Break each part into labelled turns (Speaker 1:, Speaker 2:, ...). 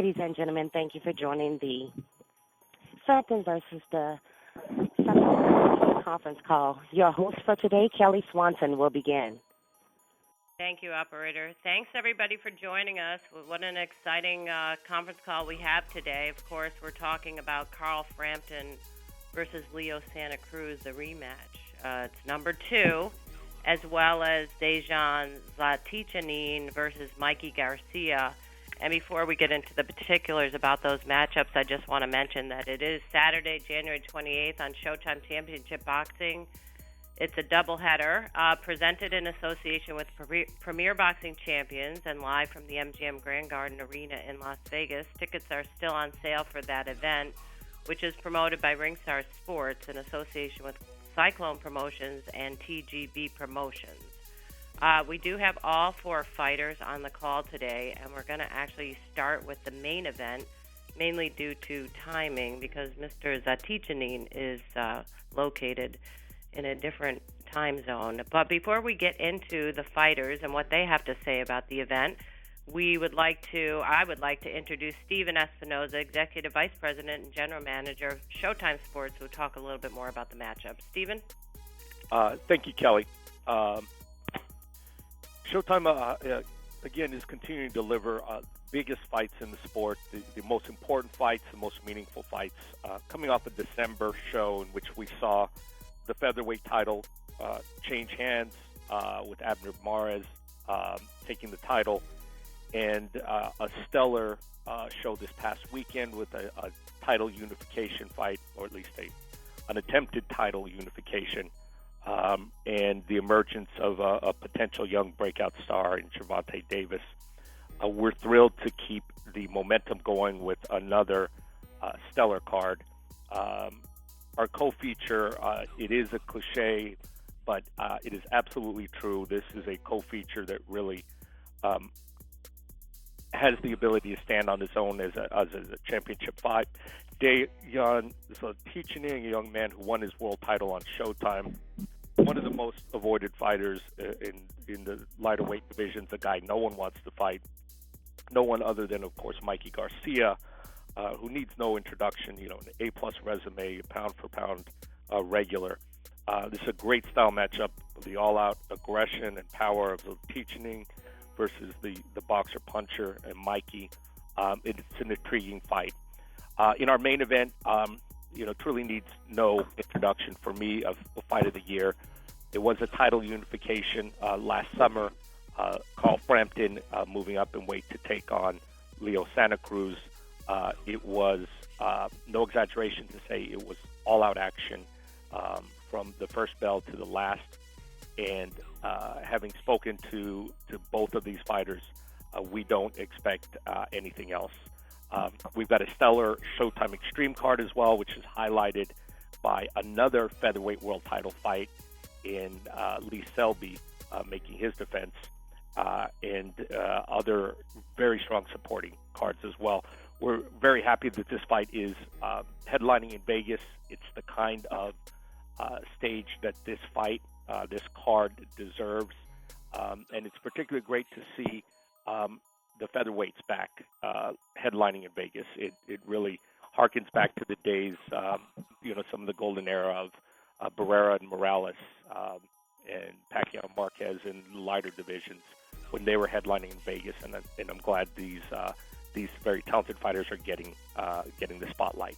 Speaker 1: Ladies and gentlemen, thank you for joining the Frampton versus the Sacramento conference call. Your host for today, Kelly Swanson, will begin.
Speaker 2: Thank you, operator. Thanks, everybody, for joining us. What an exciting conference call we have today. Of course, we're talking about Carl Frampton versus Leo Santa Cruz, the rematch. It's number 2, as well as Dejan Zlaticanin versus Mikey Garcia. And before we get into the particulars about those matchups, I just want to mention that it is Saturday, January 28th on Showtime Championship Boxing. It's a doubleheader presented in association with Premier Boxing Champions and live from the MGM Grand Garden Arena in Las Vegas. Tickets are still on sale for that event, which is promoted by Ringstar Sports in association with Cyclone Promotions and TGB Promotions. We do have all 4 fighters on the call today, and we're going to actually start with the main event, mainly due to timing, because Mr. Zlaticanin is located in a different time zone. But before we get into the fighters and what they have to say about the event, I would like to introduce Steven Espinoza, Executive Vice President and General Manager of Showtime Sports, who will talk a little bit more about the matchup. Steven?
Speaker 3: Thank you, Kelly. Showtime, again, is continuing to deliver biggest fights in the sport, the most important fights, the most meaningful fights. Coming off a December show in which we saw the featherweight title change hands with Abner Mares taking the title, and a stellar show this past weekend with a title unification fight, or at least an attempted title unification, and the emergence of a potential young breakout star in Gervonta Davis. We're thrilled to keep the momentum going with another stellar card. Our co-feature, it is a cliche, but it is absolutely true. This is a co-feature that really has the ability to stand on its own as a championship fight. Dejan Zlaticanin, a young man who won his world title on Showtime, one of the most avoided fighters in the lighter weight divisions, a guy no one wants to fight, no one other than, of course, Mikey Garcia, who needs no introduction, an A-plus resume, pound-for-pound regular. This is a great style matchup of the all-out aggression and power of Zlaticanin versus the boxer-puncher and Mikey. It's an intriguing fight. In our main event, truly needs no introduction for me of the fight of the year. It was a title unification last summer. Carl Frampton moving up in weight to take on Leo Santa Cruz. It was, no exaggeration to say, it was all-out action from the first bell to the last. And having spoken to both of these fighters, we don't expect anything else. We've got a stellar Showtime Extreme card as well, which is highlighted by another featherweight world title fight in Lee Selby making his defense, and other very strong supporting cards as well. We're very happy that this fight is headlining in Vegas. It's the kind of stage that this fight, this card deserves, and it's particularly great to see the featherweights back headlining in Vegas. It really harkens back to the days, some of the golden era of Barrera and Morales and Pacquiao and Marquez in lighter divisions when they were headlining in Vegas, and I'm glad these very talented fighters are getting the spotlight.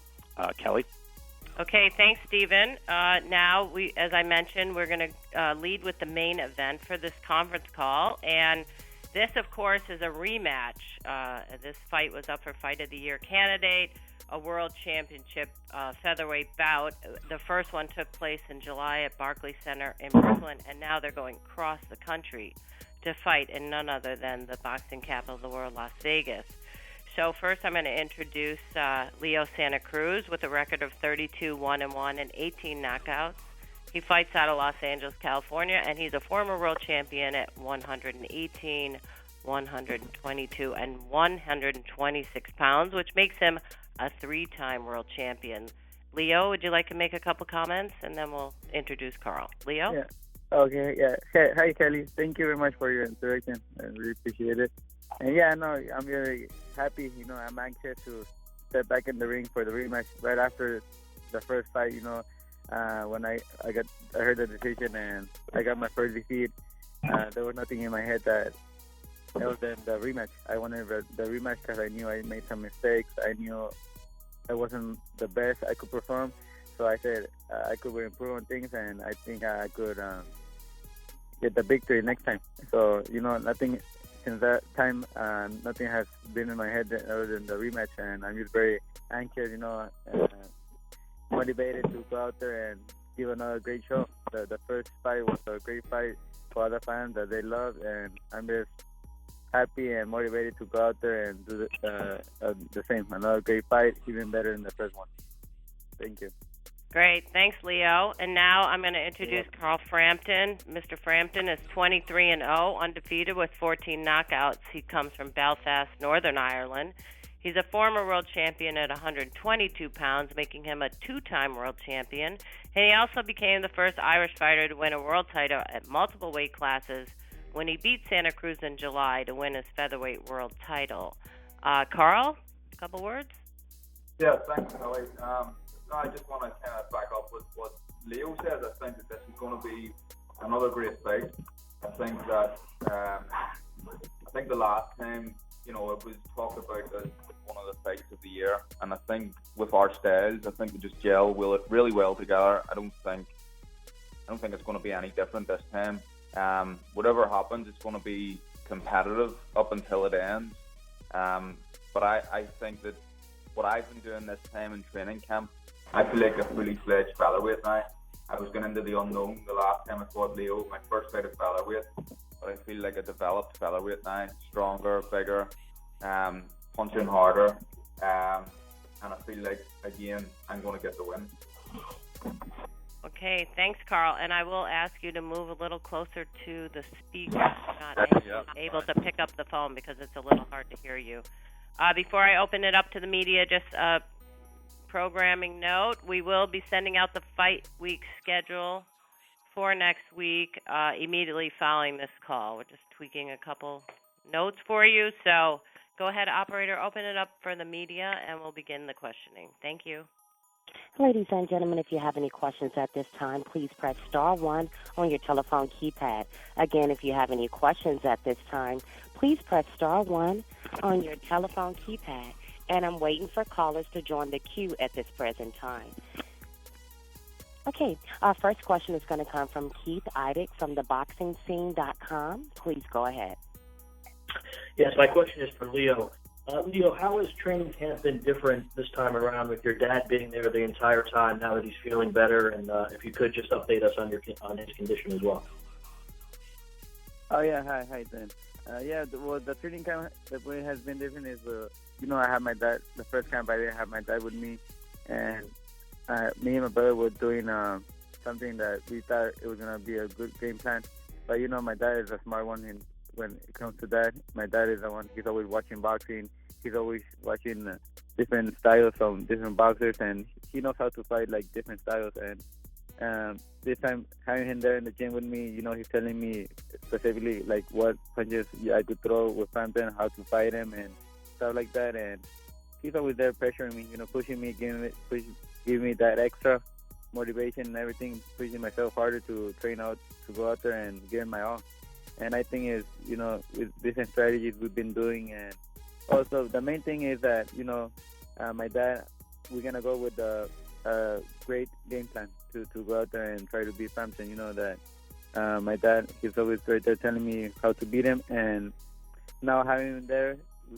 Speaker 3: Kelly?
Speaker 2: Okay, thanks, Steven. Now, as I mentioned, we're going to lead with the main event for this conference call, and this, of course, is a rematch. This fight was up for Fight of the Year candidate, a World Championship featherweight bout. The first one took place in July at Barclays Center in Brooklyn, and now they're going across the country to fight in none other than the boxing capital of the world, Las Vegas. So first I'm going to introduce Leo Santa Cruz with a record of 32-1-1 and 18 knockouts. He fights out of Los Angeles, California, and he's a former world champion at 118, 122, and 126 pounds, which makes him a 3-time world champion. Leo, would you like to make a couple comments, and then we'll introduce Carl. Leo?
Speaker 4: Yeah. Okay, yeah. Hi, Kelly. Thank you very much for your introduction. I really appreciate it. And yeah, no, I'm very happy. I'm anxious to step back in the ring for the rematch right after the first fight. When I heard the decision and I got my first defeat, there was nothing in my head that it was the rematch. I wanted the rematch because I knew I made some mistakes. I knew I wasn't the best I could perform. So I said I could improve on things, and I think I could get the victory next time. So, nothing since that time, nothing has been in my head other than the rematch, and I'm just very anxious, motivated to go out there and give another great show. The first fight was a great fight for other fans that they love, and I'm just happy and motivated to go out there and do the same. Another great fight, even better than the first one. Thank you.
Speaker 2: Great. Thanks, Leo. And now I'm going to introduce Carl Frampton. Mr. Frampton is 23-0, undefeated with 14 knockouts. He comes from Belfast, Northern Ireland. He's a former world champion at 122 pounds, making him a two-time world champion. And he also became the first Irish fighter to win a world title at multiple weight classes when he beat Santa Cruz in July to win his featherweight world title. Carl, a couple words?
Speaker 5: Yeah, thanks, Kelly. I just want to kind of back up with what Leo said. I think that this is going to be another great fight. I think that the last time, it was talked about as one of the fights of the year, and I think with our styles, I think we just gel really well together. I don't think it's going to be any different this time. Whatever happens, it's going to be competitive up until it ends. But I think that what I've been doing this time in training camp, I feel like a fully fledged featherweight now. I was going into the unknown the last time I fought Leo, my first fight at featherweight, but I feel like a developed featherweight now, stronger, bigger, punching harder, and I feel like, again, I'm going to get the win.
Speaker 2: Okay, thanks, Carl. And I will ask you to move a little closer to the speaker. I'm not able to pick up the phone because it's a little hard to hear you. Before I open it up to the media, just a programming note. We will be sending out the fight week schedule for next week immediately following this call. We're just tweaking a couple notes for you. So go ahead, operator, open it up for the media, and we'll begin the questioning. Thank you.
Speaker 1: Ladies and gentlemen, if you have any questions at this time, please press star 1 on your telephone keypad. Again, if you have any questions at this time, please press star 1 on your telephone keypad. And I'm waiting for callers to join the queue at this present time. Okay, our first question is going to come from Keith Eidick from ThaBoxingScene.com. Please go ahead.
Speaker 6: Yes, my question is for Leo. Leo, how has training camp been different this time around with your dad being there the entire time now that he's feeling better? And if you could just update us on his condition as well.
Speaker 4: Oh, yeah. Hi, Dan. The training camp, the way it has been different is, I have my dad. The first camp I didn't have my dad with me. And me and my brother were doing something that we thought it was going to be a good game plan. But, my dad is a smart one. And when it comes to that, my dad is the one. He's always watching boxing. He's always watching different styles from different boxers. And he knows how to fight, like, different styles. And this time, having him there in the gym with me, he's telling me specifically, like, what punches I could throw with Frampton, how to fight him, and stuff like that. And he's always there pressuring me, pushing me, giving me that extra motivation and everything, pushing myself harder to train out, to go out there and give it my all. And I think is, with different strategies we've been doing. And also the main thing is that, my dad, we're going to go with a great game plan to go out there and try to beat Frampton. That my dad, he's always right there telling me how to beat him. And now having him there,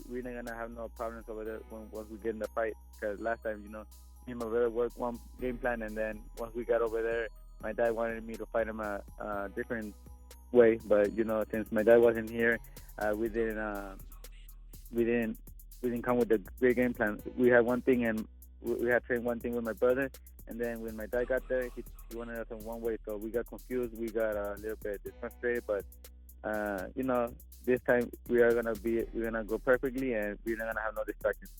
Speaker 4: we're not going to have no problems over there once we get in the fight. Because last time, me and my brother worked one game plan, and then once we got over there, my dad wanted me to fight him a different way. But, since my dad wasn't here, we didn't come with a great game plan. We had one thing, and we had trained one thing with my brother. And then when my dad got there, he wanted us in one way. So we got confused. We got a little bit frustrated. But, this time we're gonna go perfectly, and we're not gonna have no distractions.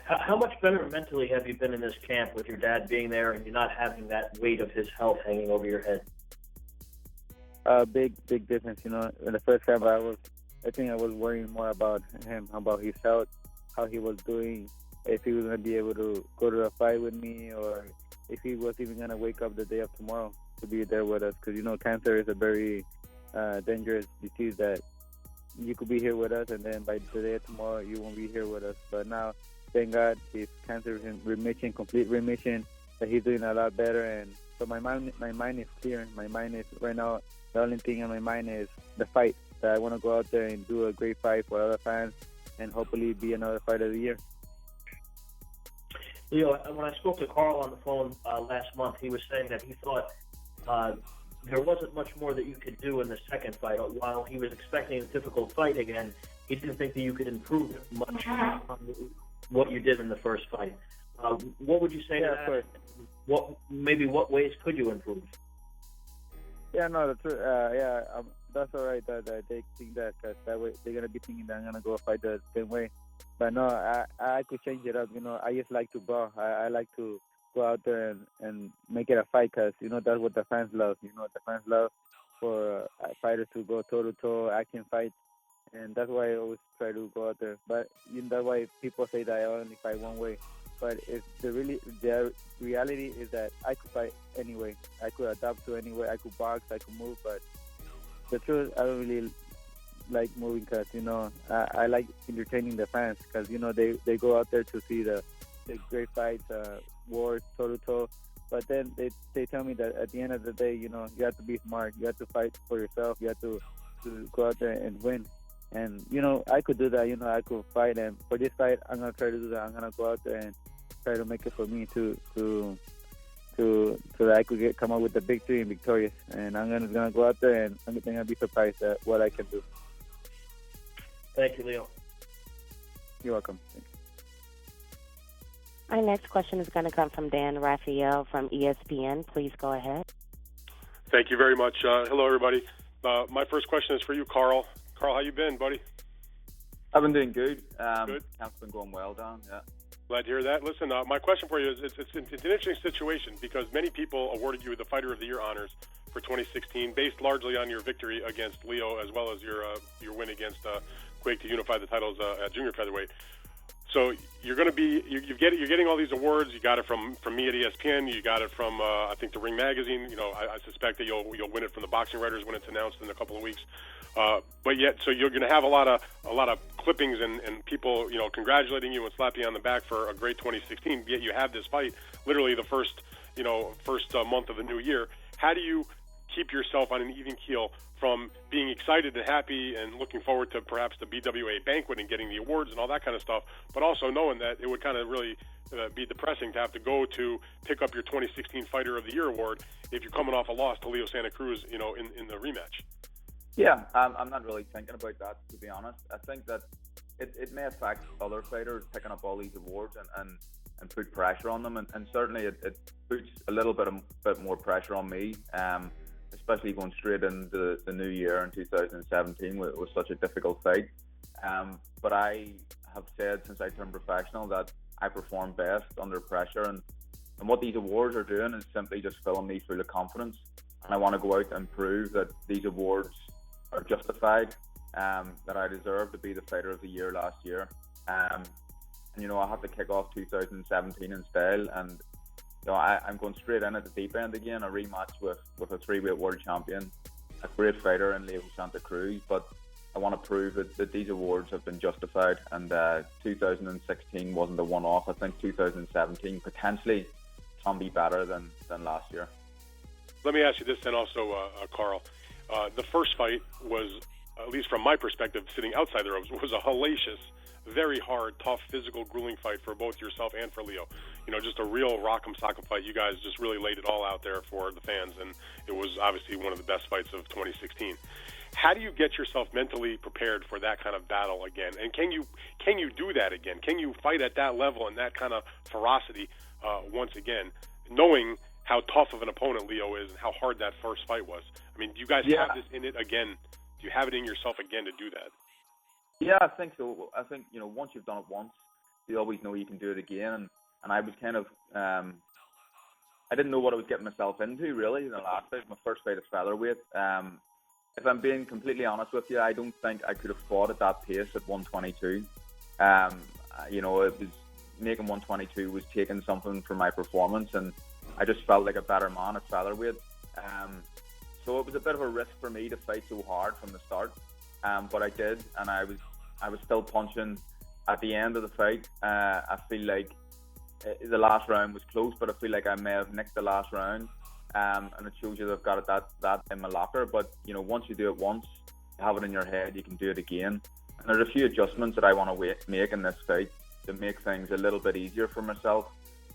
Speaker 6: How much better mentally have you been in this camp with your dad being there and you not having that weight of his health hanging over your head?
Speaker 4: Big difference. In the first camp, I was I think I was worrying more about him, about his health, how he was doing, if he was going to be able to go to a fight with me, or if he was even going to wake up the day of tomorrow to be there with us. Because, cancer is a very dangerous disease that you could be here with us, and then by the day of tomorrow, you won't be here with us. But now, thank God, his cancer is in remission, complete remission, that he's doing a lot better. And so my mind is clear. My mind is, right now, the only thing in my mind is the fight. That I want to go out there and do a great fight for other fans and hopefully be another fight of the year.
Speaker 6: Leo, when I spoke to Carl on the phone last month, he was saying that he thought there wasn't much more that you could do in the second fight. While he was expecting a difficult fight again, he didn't think that you could improve much on what you did in the first fight. What would you say to that? What ways could you improve?
Speaker 4: Yeah, no, that's that's all right that they think that, because that way they're gonna be thinking that I'm gonna go fight the same way. But no, I could change it up. I just like to brawl. I like to go out there and make it a fight, because that's what the fans love. The fans love for fighters to go toe to toe, action fights, and that's why I always try to go out there. But that's why people say that I only fight one way. But the reality is that I could fight anyway. I could adapt to any way. I could box. I could move. But the truth, I don't really like moving, because I like entertaining the fans, because they go out there to see the great fights, wars, toe to toe. But then they tell me that at the end of the day, you have to be smart. You have to fight for yourself. You have to go out there and win. And I could do that. I could fight, and for this fight, I'm gonna try to do that. I'm gonna go out there and try to make it for me so that I could come up with the victory and victorious. And I'm gonna go out there, and I'm gonna be surprised at what I can do.
Speaker 6: Thank you, Leo.
Speaker 4: You're welcome.
Speaker 1: Our next question is going to come from Dan Raphael from ESPN. Please go ahead.
Speaker 7: Thank you very much. Hello, everybody. My first question is for you, Carl. Carl, how you been, buddy?
Speaker 5: I've been doing good.
Speaker 7: Good.
Speaker 5: Camp's been going well, Dan. Yeah.
Speaker 7: Glad to hear that. Listen, my question for you is it's an interesting situation, because many people awarded you the Fighter of the Year honors for 2016, based largely on your victory against Leo, as well as your win against Quake to unify the titles at junior featherweight. So you're going to be you're getting all these awards. You got it from me at ESPN. You got it from I think the Ring magazine. I suspect that you'll win it from the Boxing Writers when it's announced in a couple of weeks. But yet, so you're going to have a lot of clippings and people congratulating you and slapping you on the back for a great 2016. Yet you have this fight literally the first month of the new year. How do you keep yourself on an even keel from being excited and happy and looking forward to perhaps the BWA banquet and getting the awards and all that kind of stuff, but also knowing that it would kind of really be depressing to have to go to pick up your 2016 Fighter of the Year award if you're coming off a loss to Leo Santa Cruz, in the rematch?
Speaker 5: Yeah, I'm not really thinking about that, to be honest. I think that it may affect other fighters picking up all these awards and put pressure on them, and certainly it puts a little bit more pressure on me, especially going straight into the new year in 2017 with such a difficult fight. But I have said since I turned professional that I perform best under pressure, and what these awards are doing is simply just filling me full of confidence, and I want to go out and prove that these awards are justified, that I deserve to be the Fighter of the Year last year. And I have to kick off 2017 in style, and I'm going straight in at the deep end again, a rematch with a 3-weight world champion, a great fighter in Leo Santa Cruz. But I want to prove that these awards have been justified, and 2016 wasn't a one-off. I think 2017 potentially can be better than last year.
Speaker 7: Let me ask you this then also, Carl. The first fight was, at least from my perspective, sitting outside the ropes, was a hellacious, very hard, tough, physical, grueling fight for both yourself and for Leo. Just a real rock'em sock'em fight. You guys just really laid it all out there for the fans, and it was obviously one of the best fights of 2016. How do you get yourself mentally prepared for that kind of battle again? And can you do that again? Can you fight at that level and that kind of ferocity once again, knowing how tough of an opponent Leo is and how hard that first fight was? I mean, do you guys have this in it again? Do you have it in yourself again to do that?
Speaker 5: Yeah, I think so. I think, once you've done it once, you always know you can do it again. And I was kind of, I didn't know what I was getting myself into, really, in the last fight. My first fight is featherweight. if I'm being completely honest with you, I don't think I could have fought at that pace at 122. You know, it was making 122 was taking something from my performance, and I just felt like a better man at featherweight. So it was a bit of a risk for me to fight so hard from the start, but I did, and I was still punching. At the end of the fight, I feel like the last round was close, but I feel like I may have nicked the last round, and it shows you that I've got that in my locker. But you know, once you do it once, you have it in your head, you can do it again. And there's a few adjustments that I want to make in this fight to make things a little bit easier for myself.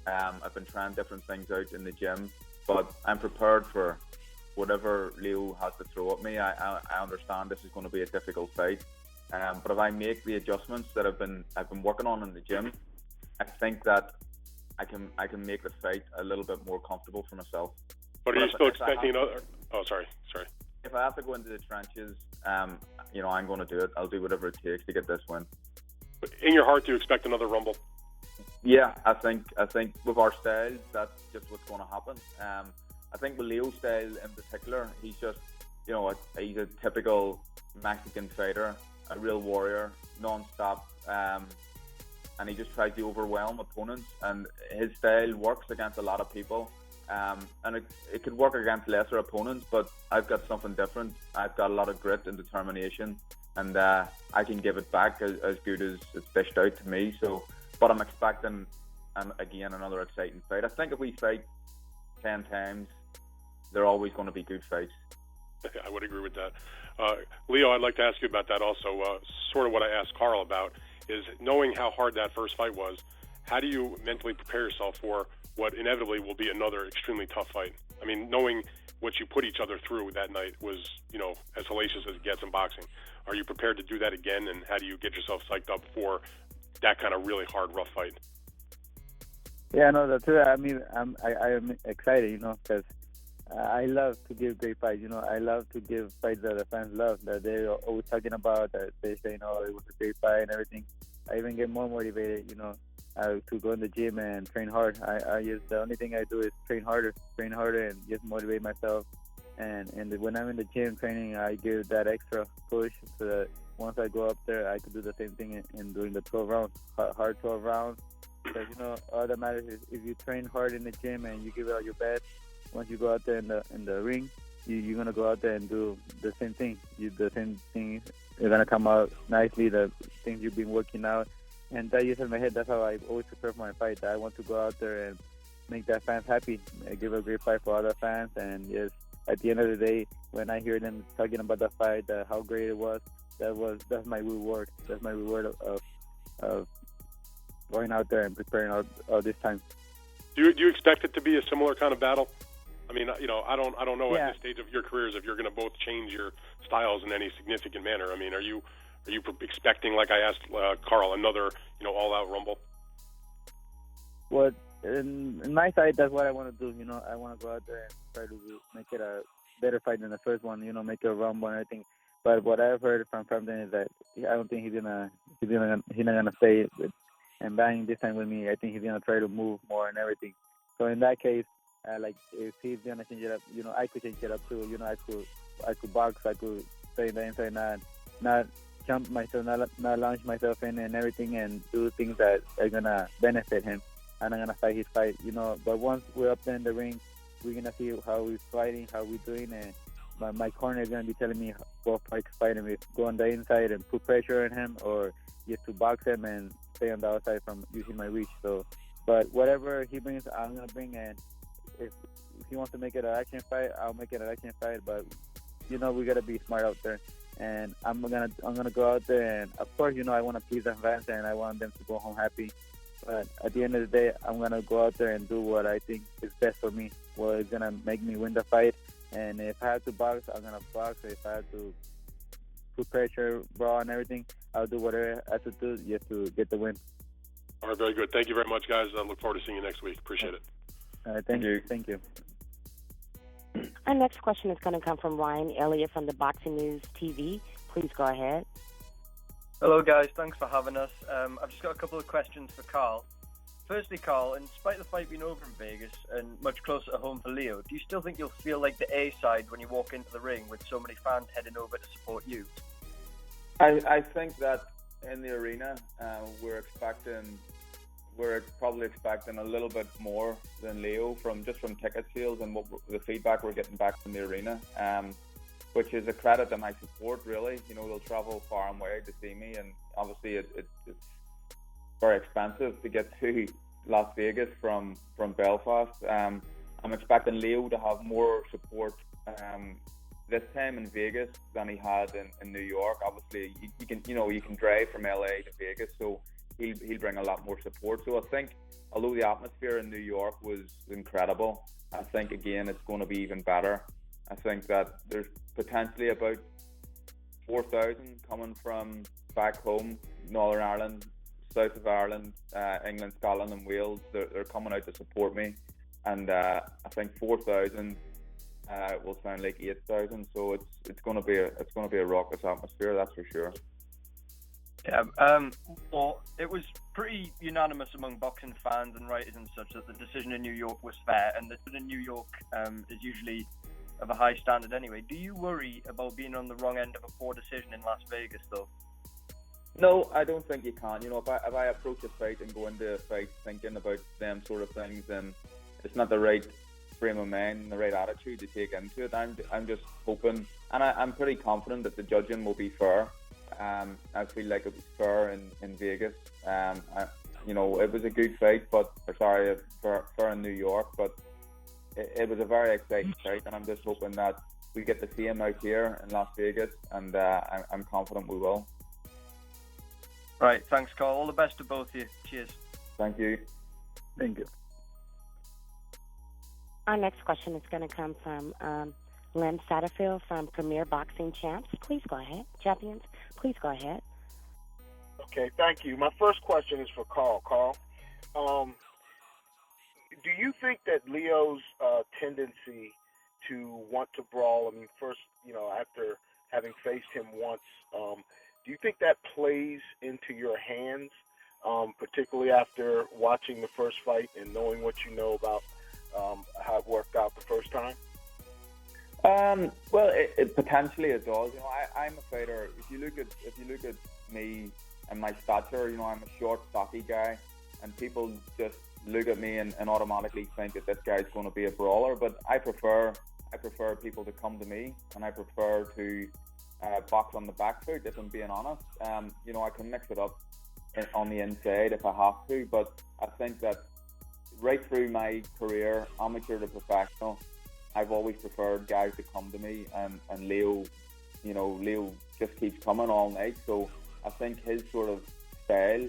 Speaker 5: I've been trying different things out in the gym, but I'm prepared for whatever Leo has to throw at me. I understand this is going to be a difficult fight, but if I make the adjustments that I've been working on in the gym, I think that I can make the fight a little bit more comfortable for myself.
Speaker 7: But are you still expecting another? Oh, sorry.
Speaker 5: If I have to go into the trenches, you know, I'm going to do it. I'll do whatever it takes to get this win.
Speaker 7: But in your heart, do you expect another rumble?
Speaker 5: Yeah, I think with our styles, that's just what's going to happen. I think with Leo's style in particular, he's just, you know, he's a typical Mexican fighter, a real warrior, non-stop, and he just tries to overwhelm opponents, and his style works against a lot of people, and it could work against lesser opponents, but I've got something different. I've got a lot of grit and determination, and I can give it back as good as it's dished out to me. So, but I'm expecting, again, another exciting fight. I think if we fight 10 times, they're always going to be good fights.
Speaker 7: I would agree with that. Leo, I'd like to ask you about that also. Sort of what I asked Carl about is knowing how hard that first fight was, how do you mentally prepare yourself for what inevitably will be another extremely tough fight? I mean, knowing what you put each other through that night was, you know, as hellacious as it gets in boxing. Are you prepared to do that again, and how do you get yourself psyched up for that kind of really hard, rough fight?
Speaker 4: Yeah, no, that's it. I mean, I am excited, you know, because I love to give great fights. You know, I love to give fights that the fans love, that they're always talking about, that they say, you know, it was a great fight and everything. I even get more motivated, you know, to go in the gym and train hard. I just, the only thing I do is train harder and just motivate myself. And when I'm in the gym training, I give that extra push so that once I go up there, I could do the same thing in doing the 12 rounds, hard 12 rounds. Because, you know, all that matters is if you train hard in the gym and you give it all your best, once you go out there in the ring, you're going to go out there and do the same thing. The same thing, you're going to come out nicely, the things you've been working out. And that is in my head. That's how I always prepare for my fight. I want to go out there and make that fans happy, give a great fight for other fans. And yes, at the end of the day, when I hear them talking about the fight, how great it was, that's my reward. That's my reward of going out there and preparing all this time.
Speaker 7: Do you expect it to be a similar kind of battle? I mean, you know, I don't know
Speaker 4: Yeah.
Speaker 7: at this stage of your careers if you're going to both change your styles in any significant manner. I mean, are you expecting, like I asked Carl, another, you know, all-out rumble?
Speaker 4: Well, in my side, that's what I want to do. You know, I want to go out there and try to make it a better fight than the first one. You know, make it a rumble and everything. But what I've heard from Frampton is that I don't think he's not gonna stay and bang this time with me. I think he's gonna try to move more and everything. So in that case, like if he's gonna change it up, you know, I could change it up too. You know, I could box, I could stay in the inside, not jump myself, not launch myself in and everything, and do things that are gonna benefit him. I'm not gonna fight his fight, you know. But once we're up there in the ring, we're gonna see how we're fighting, how we're doing, and my corner is gonna be telling me what fight to fight him with. Go on the inside and put pressure on him, or just to box him and stay on the outside from using my reach. So, but whatever he brings, I'm gonna bring. And if he wants to make it an action fight, I'll make it an action fight. But you know, we gotta be smart out there. And I'm gonna go out there, and of course, you know, I want to please the fans and I want them to go home happy. But at the end of the day, I'm gonna go out there and do what I think is best for me. What is gonna make me win the fight. And if I have to box, I'm gonna box. If I have to put pressure, brawl, and everything, I'll do whatever I have to do just to get the win.
Speaker 7: All right, very good. Thank you very much, guys. I look forward to seeing you next week. Appreciate it.
Speaker 4: All right, thank you. Thank you.
Speaker 1: Our next question is going to come from Ryan Elliott from the Boxing News TV. Please go ahead.
Speaker 8: Hello, guys. Thanks for having us. I've just got a couple of questions for Carl. Firstly, Carl, in spite of the fight being over in Vegas and much closer to home for Leo, do you still think you'll feel like the A side when you walk into the ring with so many fans heading over to support you?
Speaker 5: I think that in the arena, we're probably expecting a little bit more than Leo from ticket sales and the feedback we're getting back from the arena, which is a credit to my support, really. You know, they'll travel far and wide to see me, and obviously it's very expensive to get to Las Vegas from Belfast. I'm expecting Leo to have more support this time in Vegas than he had in New York. Obviously, you can drive from LA to Vegas, so he'll bring a lot more support. So I think, although the atmosphere in New York was incredible, I think again it's going to be even better. I think that there's potentially about 4,000 coming from back home, Northern Ireland, south of Ireland, England, Scotland, and Wales. They're coming out to support me, and I think 4,000 will sound like 8,000. So it's going to be a raucous atmosphere, that's for sure.
Speaker 8: Yeah. Well, it was pretty unanimous among boxing fans and writers and such that the decision in New York was fair, and the decision in New York is usually of a high standard anyway. Do you worry about being on the wrong end of a poor decision in Las Vegas, though?
Speaker 5: No, I don't think you can. You know, if I approach a fight and go into a fight thinking about them sort of things, then it's not the right frame of mind and the right attitude to take into it. I'm just hoping, and I'm pretty confident that the judging will be fair. I feel like it was fair in Vegas. It was a good fight, fair in New York, but it was a very exciting fight, and I'm just hoping that we get to see him out here in Las Vegas, and I'm confident we will.
Speaker 8: Right, thanks, Carl. All the best to both of you. Cheers.
Speaker 5: Thank you.
Speaker 4: Thank you.
Speaker 1: Our next question is going to come from Len Satterfield from Premier Boxing Champs. Please go ahead. Champions, please go ahead.
Speaker 9: Okay, thank you. My first question is for Carl. Carl, do you think that Leo's tendency to want to brawl, first, after having faced him once, do you think that plays into your hands, particularly after watching the first fight and knowing what you know about how it worked out the first time?
Speaker 5: Well, it potentially it does. I'm a fighter. If you look at me and my stature, I'm a short, stocky guy, and people just look at me and automatically think that this guy's going to be a brawler. But I prefer people to come to me, and I prefer to box on the back foot, if I'm being honest. I can mix it up on the inside if I have to, but I think that right through my career, amateur to professional, I've always preferred guys to come to me, and Leo just keeps coming all night. So I think his sort of style,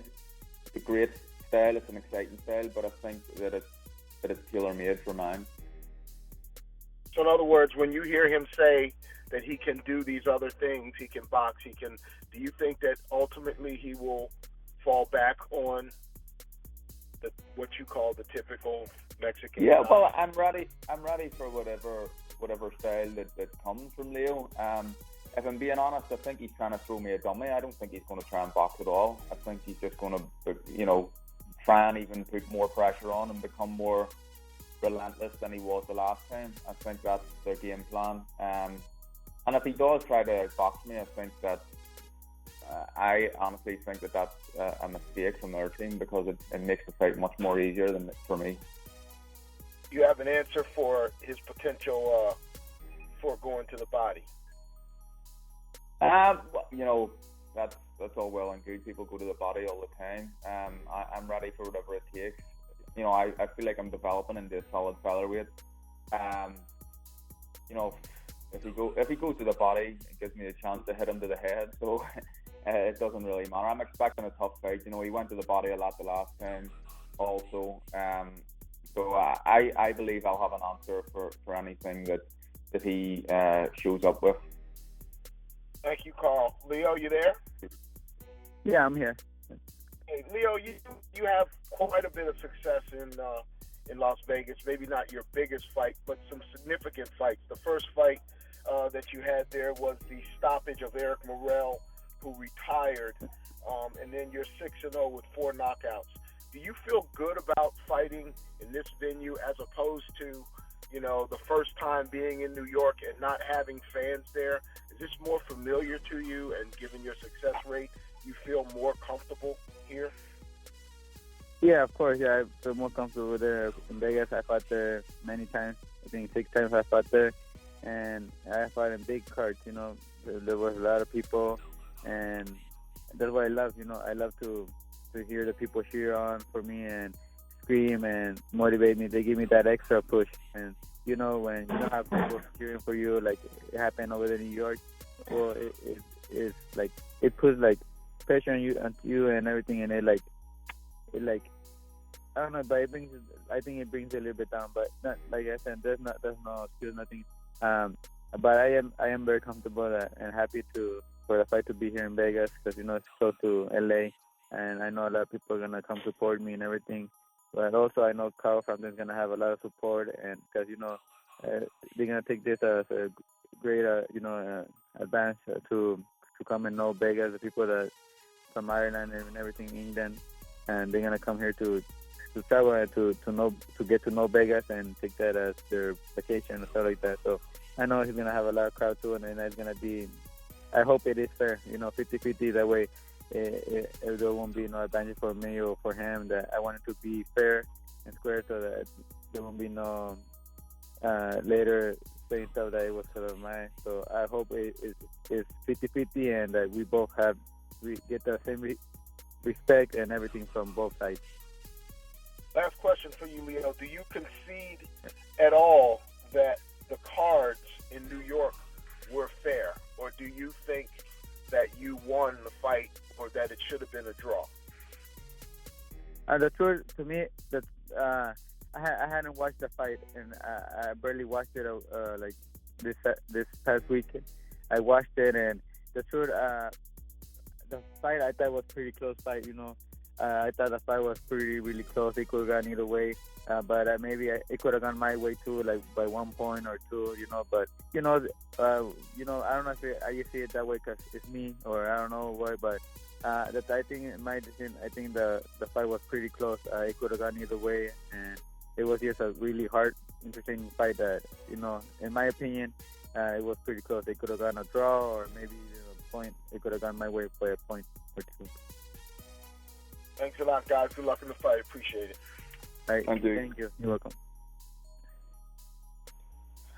Speaker 5: it's a great style, it's an exciting style, but I think that it's tailor-made for mine.
Speaker 9: So in other words, when you hear him say that he can do these other things, he can box, do you think that ultimately he will fall back on what you call the typical Mexican?
Speaker 5: Yeah, well, I'm ready for whatever style that comes from Leo. If I'm being honest, I think he's trying to throw me a dummy. I don't think he's going to try and box at all. I think he's just going to, try and even put more pressure on and become more relentless than he was the last time. I think that's their game plan. And if he does try to box me, I think that I honestly think that that's a mistake from their team, because it makes the fight much more easier than for me.
Speaker 9: You have an answer for his potential for going to the body? That's all well and good. People go to the body all the time. I'm ready for whatever it takes. I feel like I'm developing into a solid featherweight. If he goes to the body, it gives me a chance to hit him to the head. So it doesn't really matter. I'm expecting a tough fight. He went to the body a lot the last time also. So I believe I'll have an answer for anything that he shows up with. Thank you, Carl. Leo, you there?
Speaker 4: Yeah, I'm here.
Speaker 9: Hey, Leo, you have quite a bit of success in Las Vegas. Maybe not your biggest fight, but some significant fights. The first fight that you had there was the stoppage of Eric Morrell, who retired, and then you're 6-0 with 4 knockouts.
Speaker 10: do you feel good about fighting in this venue as opposed to, the first time being in New York and not having fans there? Is this more familiar to you, and given your success rate, you feel more comfortable here?
Speaker 4: Yeah, of course. Yeah, I feel more comfortable there in Vegas. I fought there many times. I think 6 times I fought there, and I fought in big cards. There was a lot of people, and that's what I love. I love to hear the people cheer on for me and scream and motivate me. They give me that extra push. And when you don't have people cheering for you, like it happened over there in New York, well, it's like it puts like pressure on you and everything, and it I don't know, but I think it brings it a little bit down. But not, like I said, there's no excuse, nothing. But I am very comfortable and happy for the fight to be here in Vegas, because it's close to LA, and I know a lot of people are gonna come support me and everything. But also I know Carl Frampton is gonna have a lot of support, and because they're gonna take this as a great advance to come and know Vegas, the people that from Ireland and everything, England, and they're gonna come here to travel and to get to know Vegas and take that as their vacation and stuff like that. So I know he's gonna have a lot of crowd too, and it's gonna be. I hope it is fair, 50-50. That way, there won't be no advantage for me or for him. That I want it to be fair and square, so that there won't be no later saying stuff that it was sort of mine. So I hope it's 50-50, and that we get the same respect and everything from both sides.
Speaker 10: Last question for you, Leo. Do you concede at all that the cards in New York were fair, or do you think that you won the fight, or that it should have been a draw?
Speaker 4: The truth, to me, that I hadn't watched the fight, and I barely watched it like this past weekend. I watched it, and the truth, the fight I thought was pretty close fight. I thought the fight was really close. It could have gone either way, but maybe it could have gone my way too, like by 1 point or two. But I don't know if you see it that way because it's me, or I don't know why. But that I think in my decision, I think the fight was pretty close. It could have gone either way, and it was just a really hard, interesting fight. That in my opinion, it was pretty close. It could have gone a draw, or maybe a point. It could have gone my way by a point or two.
Speaker 10: Thanks a lot, guys. Good luck in the fight. Appreciate it.
Speaker 4: All right. Thank you. You're welcome.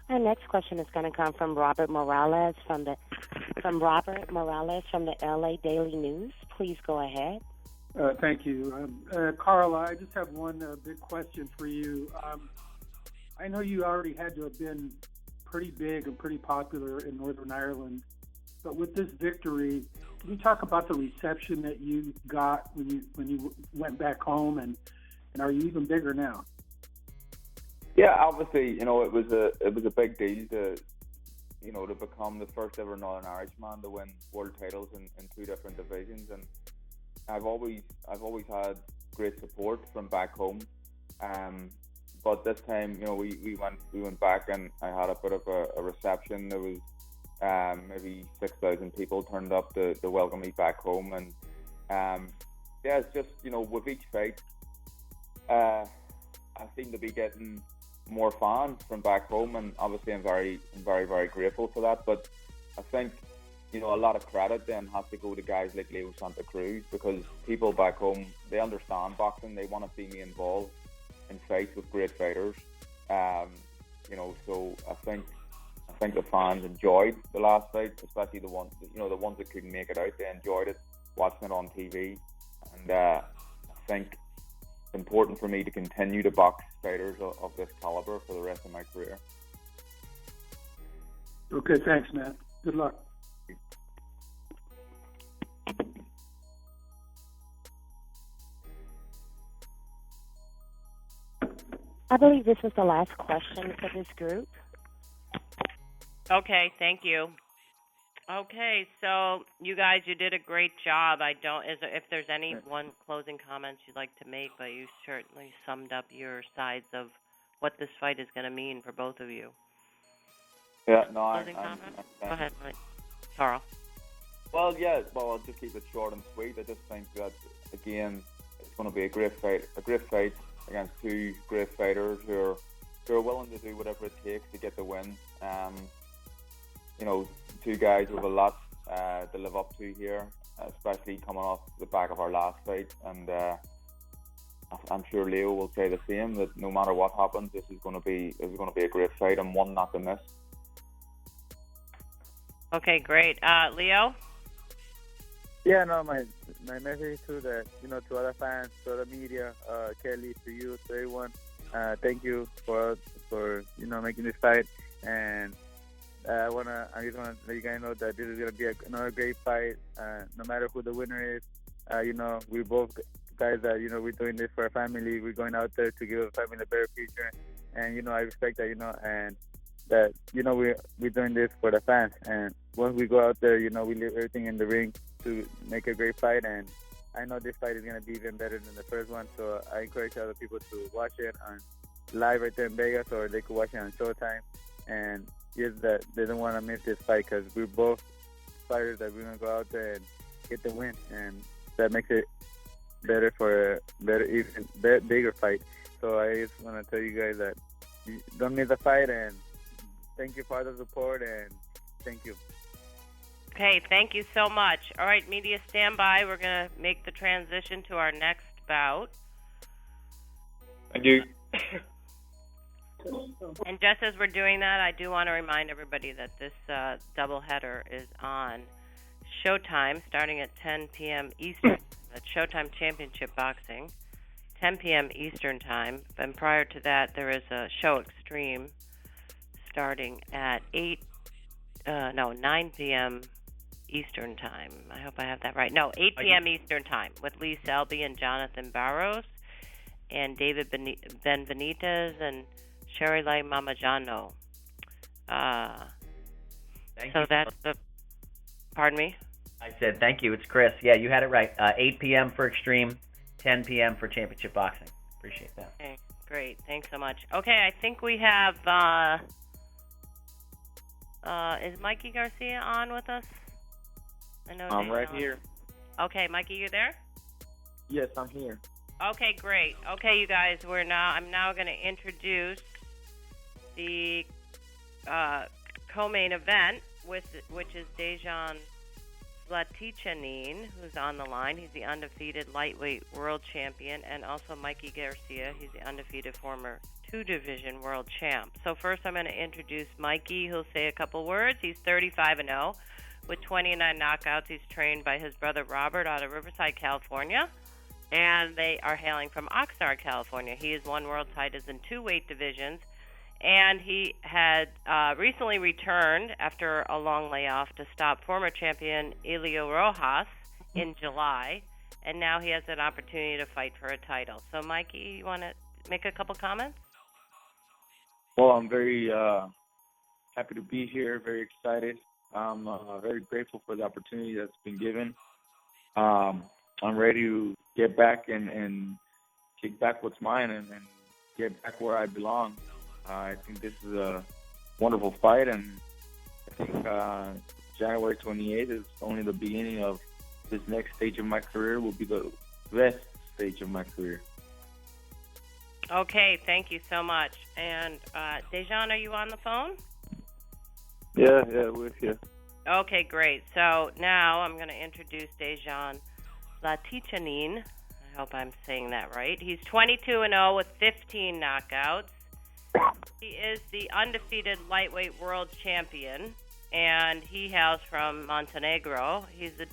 Speaker 1: Our next question is going to come from Robert Morales from the LA Daily News. Please go ahead.
Speaker 11: Thank you. Carl, I just have one big question for you. I know you already had to have been pretty big and pretty popular in Northern Ireland, but with this victory, can you talk about the reception that you got when you went back home, and are you even bigger now?
Speaker 9: Yeah, obviously, it was a big deal to become the first ever Northern Irishman to win world titles in 2 different divisions, and I've always had great support from back home. But this time, we went back, and I had a bit of a reception. There was maybe 6,000 people turned up to welcome me back home, and it's just with each fight, I seem to be getting more fans from back home, and obviously I'm very very grateful for that. But I think a lot of credit then has to go to guys like Leo Santa Cruz, because people back home, they understand boxing. They want to see me involved in fights with great fighters. So I think the fans enjoyed the last fight, especially the ones that couldn't make it out. They enjoyed it, watching it on TV, and I think it's important for me to continue to box fighters of this caliber for the rest of my career.
Speaker 11: Okay, thanks, man. Good luck.
Speaker 1: I believe this was the last question for this group.
Speaker 2: Okay, thank you. Okay, so you guys, you did a great job. If there's any one closing comments you'd like to make, but you certainly summed up your sides of what this fight is going to mean for both of you.
Speaker 9: Yeah, no,
Speaker 2: Closing comments? Go ahead, Carl.
Speaker 9: Well, I'll just keep it short and sweet. I just think that, again, it's going to be a great fight against two great fighters who are willing to do whatever it takes to get the win. Two guys with a lot to live up to here, especially coming off the back of our last fight, and I'm sure Leo will say the same, that no matter what happens, this is going to be a great fight and one not to miss.
Speaker 2: Okay, great. Leo?
Speaker 4: Yeah, no, my message to the to other fans, to the media, Kelly, to you, to everyone. Thank you for making this fight, and I just wanna let you guys know that this is gonna be another great fight. No matter who the winner is, we both guys that we're doing this for our family. We're going out there to give our family a better future, and I respect that, and that we're doing this for the fans. And once we go out there, we leave everything in the ring to make a great fight. And I know this fight is gonna be even better than the first one. So I encourage other people to watch it on live right there in Vegas, or they could watch it on Showtime. And just that they don't want to miss this fight, because we're both fighters that we're gonna go out there and get the win, and that makes it better for even bigger fight. So I just want to tell you guys that you don't miss the fight, and thank you for the support, and thank you.
Speaker 2: Okay, thank you so much. All right, media, stand by. We're going to make the transition to our next bout.
Speaker 9: Thank you.
Speaker 2: And just as we're doing that, I do want to remind everybody that this doubleheader is on Showtime starting at 10 p.m. Eastern. That's Showtime Championship Boxing, 10 p.m. Eastern Time. And prior to that, there is a Show Extreme starting at 9 p.m. Eastern Time. I hope I have that right. No, 8 p.m. Eastern Time with Lee Selby and Jonathan Barros and David Benvenitez and Sherry Lai Mamajano. So that's the... Pardon me?
Speaker 12: I said thank you. It's Chris. Yeah, you had it right. 8 p.m. for Extreme, 10 p.m. for Championship Boxing. Appreciate that.
Speaker 2: Okay, great. Thanks so much. Okay, I think we have... is Mikey Garcia on with us? I know
Speaker 13: I'm right here.
Speaker 2: Okay, Mikey, you there?
Speaker 13: Yes, I'm here.
Speaker 2: Okay, great. Okay, you guys, I'm now going to introduce the co-main event, which is Dejan Zlaticanin, who's on the line. He's the undefeated lightweight world champion, and also Mikey Garcia. He's the undefeated former two-division world champ. So first I'm going to introduce Mikey, who'll say a couple words. He's 35-0 with 29 knockouts. He's trained by his brother Robert out of Riverside, California, and they are hailing from Oxnard, California. He has won world titles in two weight divisions, and he had recently returned after a long layoff to stop former champion Elio Rojas in July, and now he has an opportunity to fight for a title. So, Mikey, you want to make a couple comments?
Speaker 13: Well, I'm very happy to be here, very excited. I'm very grateful for the opportunity that's been given. I'm ready to get back and take back what's mine and get back where I belong. I think this is a wonderful fight, and I think January 28th is only the beginning of this next stage of my career. Will be the best stage of my career.
Speaker 2: Okay, thank you so much. And Dejan, are you on the phone?
Speaker 4: Yeah, with you.
Speaker 2: Okay, great. So now I'm going to introduce Dejan Zlaticanin. I hope I'm saying that right. He's 22-0 with 15 knockouts. He is the undefeated lightweight world champion, and he hails from Montenegro. He's the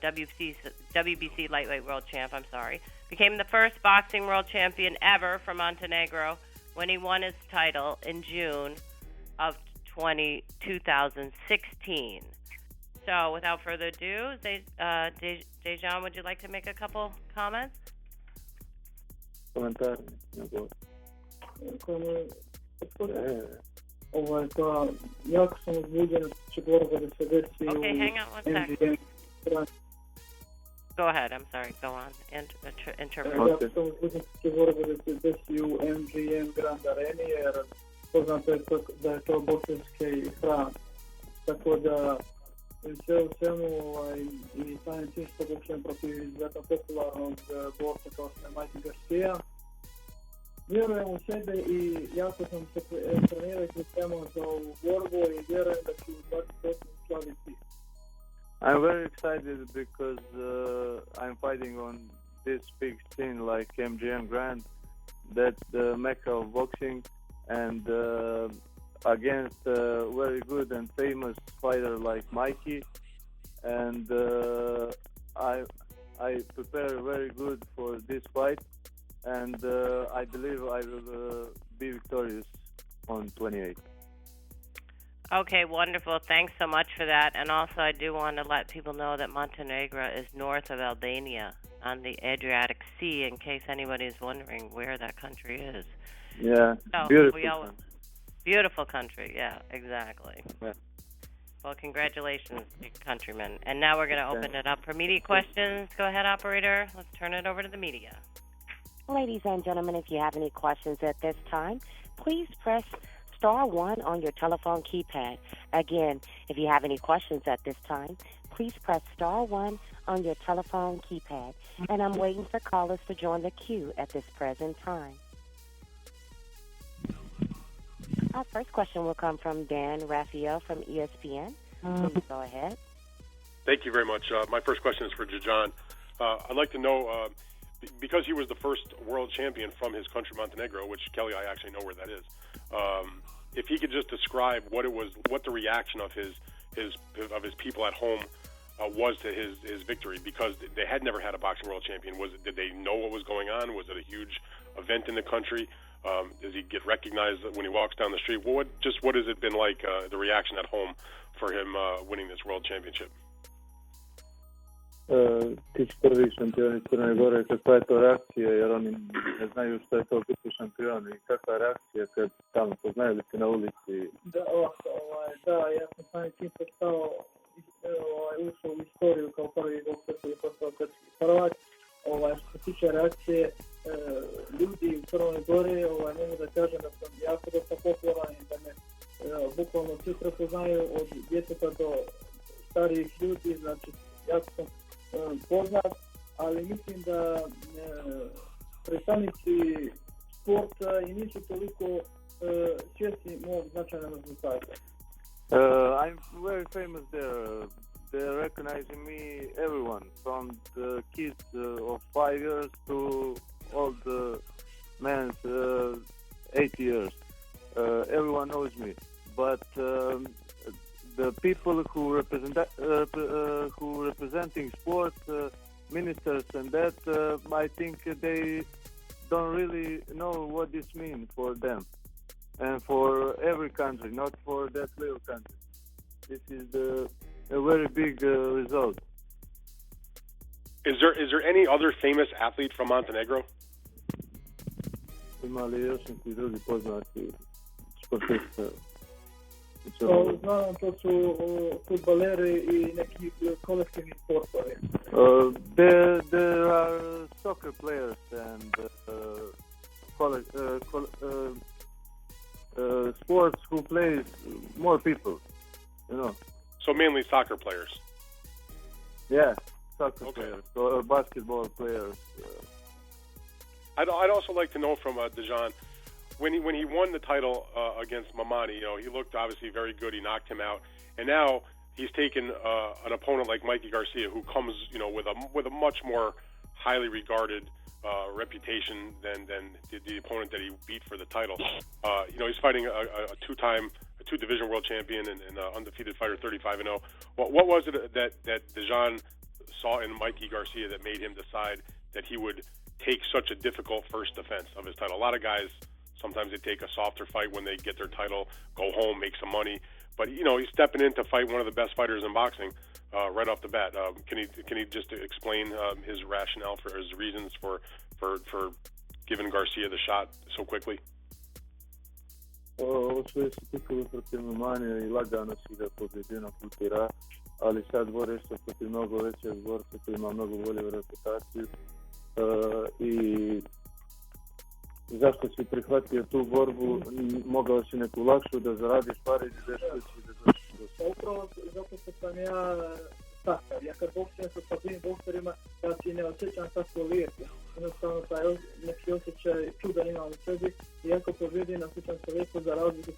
Speaker 2: WBC lightweight world champ, Became the first boxing world champion ever from Montenegro when he won his title in June of 2016. So without further ado, Dejan, would you like to make a couple comments?
Speaker 4: Komentar.
Speaker 2: Okay, hang on one second. Go ahead, I'm sorry, go on. Interpret.
Speaker 14: sve u svemu i samim tim što boksujem protiv izuzetno popularnog borca kao što je Mikey Garcia. Vjerujem u sebe i jako sam se trenirao i pripremao za ovu borbu i vjerujem da ću 28 slaviti.
Speaker 4: I'm very excited because I'm fighting on this big scene like MGM Grand. That's the mecca of boxing, and against a very good and famous fighter like Mikey. And I prepare very good for this fight, and I believe I will be victorious on 28.
Speaker 2: Okay, wonderful. Thanks so much for that. And also, I do want to let people know that Montenegro is north of Albania on the Adriatic Sea, in case anybody's wondering where that country is.
Speaker 4: Yeah,
Speaker 2: so
Speaker 4: beautiful.
Speaker 2: Beautiful country, yeah, exactly.
Speaker 4: Yeah.
Speaker 2: Well, congratulations, countrymen. And now we're going to open it up for media questions. Go ahead, operator. Let's turn it over to the media.
Speaker 1: Ladies and gentlemen, if you have any questions at this time, please press star 1 on your telephone keypad. Again, if you have any questions at this time, please press star 1 on your telephone keypad. And I'm waiting for callers to join the queue at this present time. Our first question will come from Dan Raphael from ESPN. Please go ahead.
Speaker 7: Thank you very much. My first question is for Dejan. I'd like to know, because he was the first world champion from his country, Montenegro, which, Kelly, I actually know where that is, if he could just describe what the reaction of his people at home was to his victory, because they had never had a boxing world champion. Did they know what was going on? Was it a huge event in the country? Does he get recognized when he walks down the street? What has it been like, the reaction at home for him winning this world championship?
Speaker 4: Ti si prvi šampion iz Crne Gore, kakva je to reakcija, jer oni ne znaju što je to biti šampion i kakva je reakcija kad tamo poznaju li ti na ulici?
Speaker 14: Da, ja sam sami tim postao, ušao u istoriju kao prvi bokser koji je postao srpski prvak. Što se tiče reakcije ljudi u Crnoj Gori, mogu da kažem da sam jako dosta popularan i da me bukvalno svi prepoznaju od djeteta do starijih ljudi, znači jako sam poznat, ali mislim da predstavnici sporta i nisu toliko svjesni mog značajnog rezultata.
Speaker 4: I'm very famous there. They're recognizing me, everyone, from the kids of 5 years to old men, 80 years. Everyone knows me, but the people who representing sport, ministers and that, I think they don't really know what this means for them and for every country, not for that little country. This is a very big result.
Speaker 7: Is there any other famous athlete from Montenegro?
Speaker 4: Ima li još neki drugi poznati sportisti?
Speaker 14: Znam, to su fudbaleri i neki kolektivni sportovi.
Speaker 4: There are soccer players and sports who play more people, you know.
Speaker 7: So mainly soccer players.
Speaker 4: Yeah, soccer players or basketball players.
Speaker 7: I'd also like to know from Dejan, when he won the title against Mamani, he looked obviously very good. He knocked him out, and now he's taken an opponent like Mikey Garcia, who comes with a much more highly regarded reputation than the opponent that he beat for the title. He's fighting a two-division world champion and an undefeated fighter, 35-0. What was it that Dejan saw in Mikey Garcia that made him decide that he would take such a difficult first defense of his title? A lot of guys, sometimes they take a softer fight when they get their title, go home, make some money. But, he's stepping in to fight one of the best fighters in boxing right off the bat. Can he just explain his rationale for his reasons for giving Garcia the shot so quickly?
Speaker 4: Ovo što je se tikalo protiv Mamanja i lagano si ga pobjedio na putira, ali sad boriš se protiv mnogo većeg borca koji ima mnogo bolju reputaciju i zašto si prihvatio tu borbu, mogao si neku lakšu da zaradiš pare i da ideš kući i da završiš.
Speaker 14: Upravo zato što sam ja takav. Ja kad boksiram sa slabijim bokserima, ja si ne osjećam tako lijepo. Jednostavno taj neki osjećaj čuda imam u sebi i ako pobjedim, osjećam se lijepo za razliku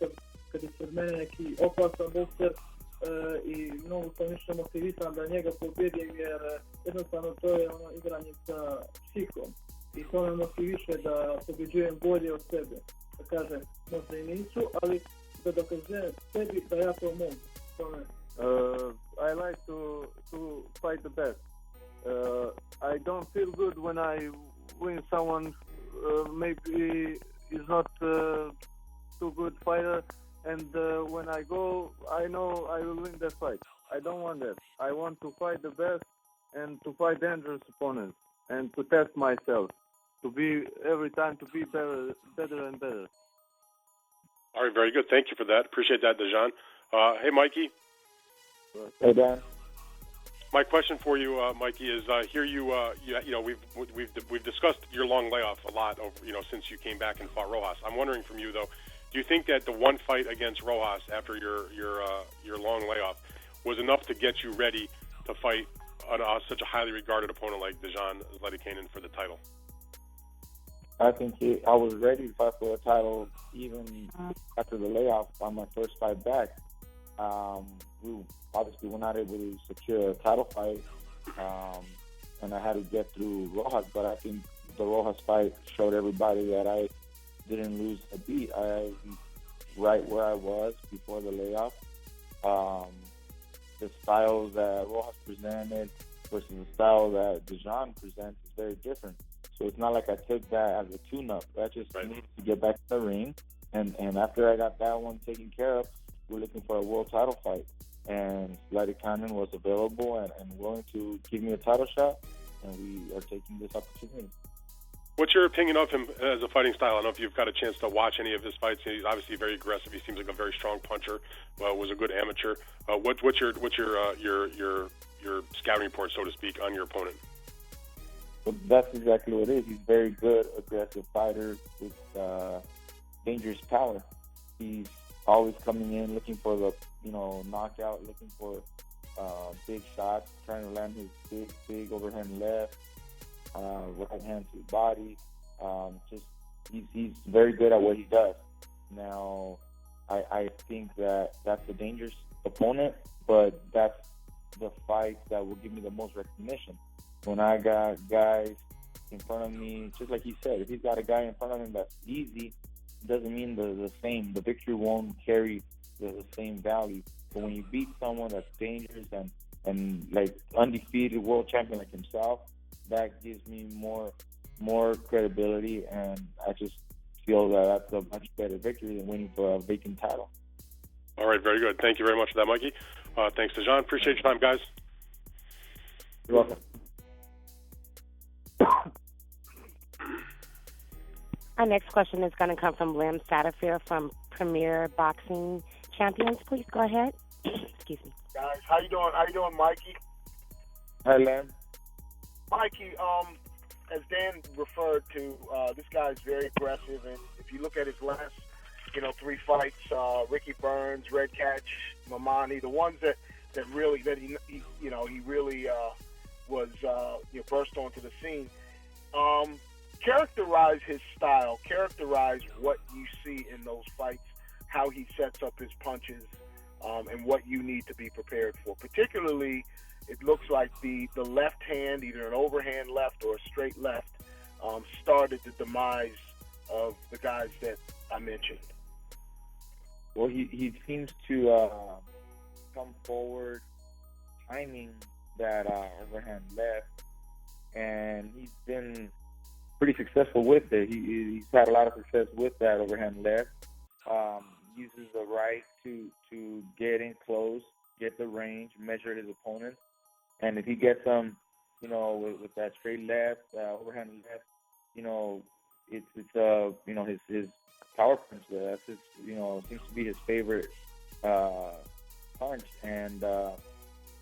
Speaker 14: kad je pred mene neki opasan bokser i mnogo sam više motivisan da njega pobjedim jer jednostavno to je ono igranje sa psihom i to me motiviše da pobjeđujem bolje od sebe. Da kažem, možda i nisu, ali da dokazujem sebi da ja to mogu.
Speaker 15: I like to fight the best. I don't feel good when I win someone maybe is not too good fighter, and when I go, I know I will win that fight. I don't want that. I want to fight the best and to fight dangerous opponents and to test myself, to be every time to be better and better.
Speaker 7: All right, very good. Thank you for that. Appreciate that, Dejan. Hey, Mikey.
Speaker 13: Hey, Dan.
Speaker 7: My question for you, Mikey, is here we've discussed your long layoff a lot over since you came back and fought Rojas. I'm wondering from you though, do you think that the one fight against Rojas after your long layoff was enough to get you ready to fight such a highly regarded opponent like Dejan Zlaticanin for the title?
Speaker 13: I think I was ready to fight for a title even after the layoff on my first fight back. We obviously were not able to secure a title fight, and I had to get through Rojas, but I think the Rojas fight showed everybody that I didn't lose a beat. I right where I was before the layoff. The style that Rojas presented versus the style that Dejan presents is very different. So it's not like I took that as a tune-up. I just needed to get back to the ring, and after I got that one taken care of, we're looking for a world title fight. And Zlaticanin was available and willing to give me a title shot, and we are taking this opportunity.
Speaker 7: What's your opinion of him as a fighting style? I don't know if you've got a chance to watch any of his fights. He's obviously very aggressive. He seems like a very strong puncher. Was a good amateur. What's your scouting report, so to speak, on your opponent?
Speaker 13: Well, that's exactly what it is. He's a very good, aggressive fighter with dangerous power. He's always coming in, looking for the knockout, looking for big shots, trying to land his big overhand left, right hand to the body. He's very good at what he does. Now, I think that's a dangerous opponent, but that's the fight that will give me the most recognition. When I got guys in front of me, just like he said, if he's got a guy in front of him that's easy, it doesn't mean the same. The victory won't carry the same value. But when you beat someone that's dangerous and like undefeated world champion like himself, that gives me more credibility, and I just feel that that's a much better victory than winning for a vacant title.
Speaker 7: All right, very good. Thank you very much for that, Mikey. Thanks, Dejan. Appreciate your time, guys.
Speaker 13: You're welcome.
Speaker 1: Our next question is going to come from Lim Satterfield from Premier Boxing Champions. Please go ahead. Excuse me.
Speaker 10: Guys, how you doing? How you doing, Mikey?
Speaker 13: Hi, Lim.
Speaker 10: Mikey, as Dan referred to, this guy's very aggressive, and if you look at his last, 3 fights, Ricky Burns, Red Catch, Mamani, the ones that he really was burst onto the scene. Characterize his style. Characterize what you see in those fights, how he sets up his punches, and what you need to be prepared for. Particularly, it looks like the left hand, either an overhand left or a straight left, started the demise of the guys that I mentioned.
Speaker 13: Well, he seems to come forward timing that overhand left, and he's been pretty successful with it. He's had a lot of success with that overhand left. Uses the right to get in close, get the range, measure his opponent, and if he gets him, with that straight left, overhand left, it's his power punch there. That's his, seems to be his favorite punch, and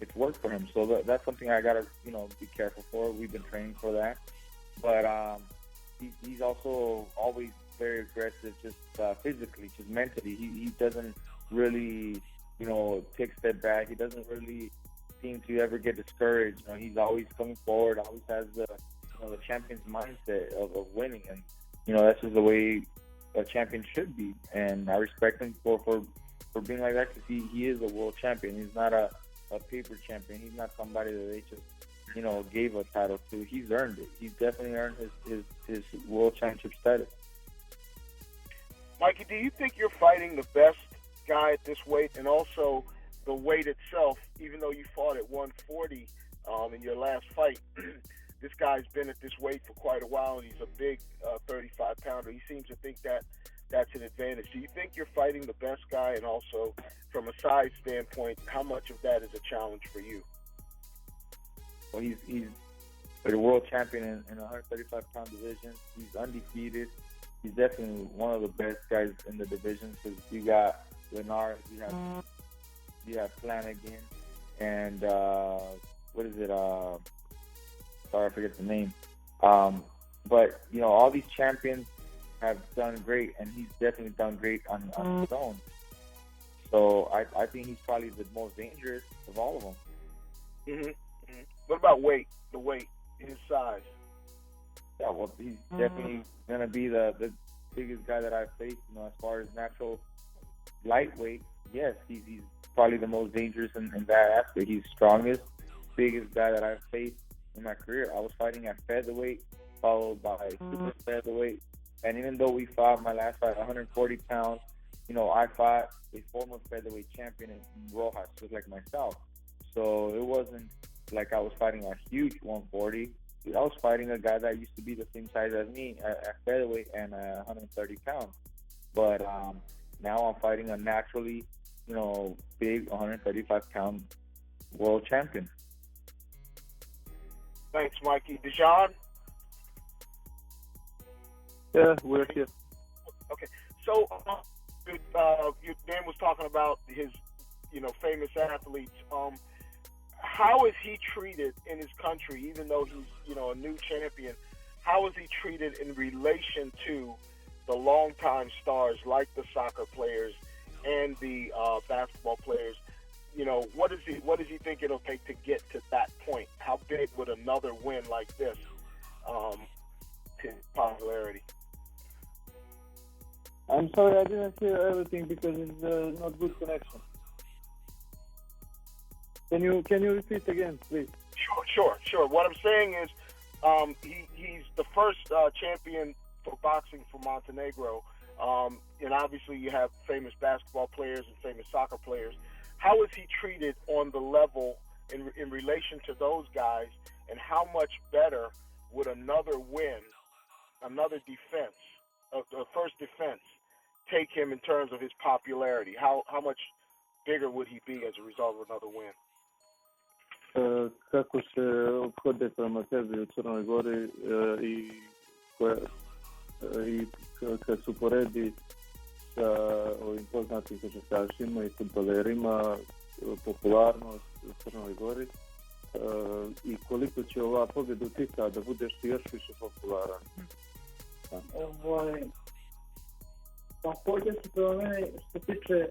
Speaker 13: it's worked for him. So that's something I gotta, be careful for. We've been training for that, but he's also always very aggressive, just physically, just mentally. He doesn't really take a step back. He doesn't really seem to ever get discouraged. He's always coming forward, always has the champion's mindset of winning, and that's just the way a champion should be. And I respect him for being like that, because he is a world champion. He's not a paper champion. He's not somebody that they just gave a title to. He's earned it. He's definitely earned his world championship status.
Speaker 10: Mikey, do you think you're fighting the best guy at this weight, and also the weight itself? Even though you fought at 140 in your last fight, this guy's been at this weight for quite a while, and he's a big 35-pounder. He seems to think that that's an advantage. Do you think you're fighting the best guy, and also from a size standpoint, how much of that is a challenge for you?
Speaker 13: Well, he's a world champion in the 135-pound division. He's undefeated. He's definitely one of the best guys in the division, because you got Leonard, you have Flanagan, and what is it? Sorry, I forget the name. But all these champions have done great, and he's definitely done great on his own. So I think he's probably the most dangerous of all of them.
Speaker 10: Mm-hmm. Mm-hmm. What about weight? The weight, his size.
Speaker 13: Yeah, well, he's definitely gonna be the biggest guy that I've faced. As far as natural lightweight, yes, he's probably the most dangerous in that aspect. He's strongest, biggest guy that I've faced in my career. I was fighting at featherweight, followed by super featherweight, and even though we fought my last fight 140 pounds, I fought a former featherweight champion in Rojas, just like myself. So it wasn't like I was fighting a huge 140. I was fighting a guy that used to be the same size as me at featherweight and 130 pounds. But now I'm fighting a naturally, big 135-pound world champion.
Speaker 10: Thanks, Mikey. Dejan?
Speaker 15: Yeah, we're here.
Speaker 10: Okay. So, Dan was talking about his, famous athletes. How is he treated in his country, even though he's, a new champion? How is he treated in relation to the longtime stars like the soccer players and the basketball players? What does he think it'll take to get to that point? How big would another win like this to popularity?
Speaker 15: I'm sorry, I didn't hear everything because it's not good connection. Can you repeat again, please?
Speaker 10: Sure. What I'm saying is, he's the first champion for boxing for Montenegro, and obviously you have famous basketball players and famous soccer players. How is he treated on the level in relation to those guys, and how much better would another win, another defense, the first defense, take him in terms of his popularity? How much bigger would he be as a result of another win?
Speaker 15: Kako se ophode prema tebi u Crnoj Gori i kad se uporedi sa ovim poznatim košarkašima i fudbalerima, popularnost u Crnoj Gori i koliko će ova pobjeda utica da budeš još više popularan?
Speaker 14: Također se prema mene što tiče,